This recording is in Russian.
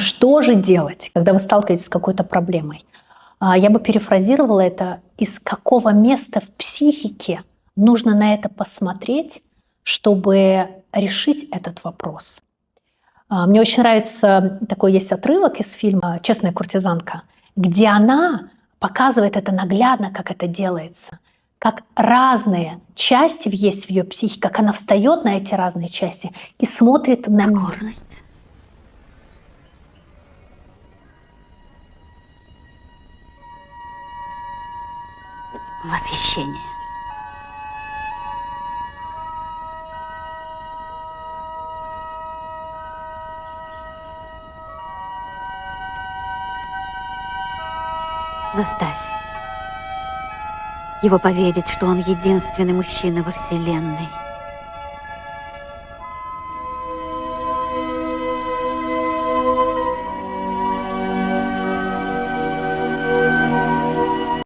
Что же делать, когда вы сталкиваетесь с какой-то проблемой? Я бы перефразировала это: из какого места в психике нужно на это посмотреть, чтобы решить этот вопрос. Мне очень нравится такой есть отрывок из фильма «Честная куртизанка», где она показывает это наглядно, как это делается, как разные части есть в ее психике, как она встает на эти разные части и смотрит на мир. Покорность. Восхищение. Заставь его поверить, что он единственный мужчина во Вселенной.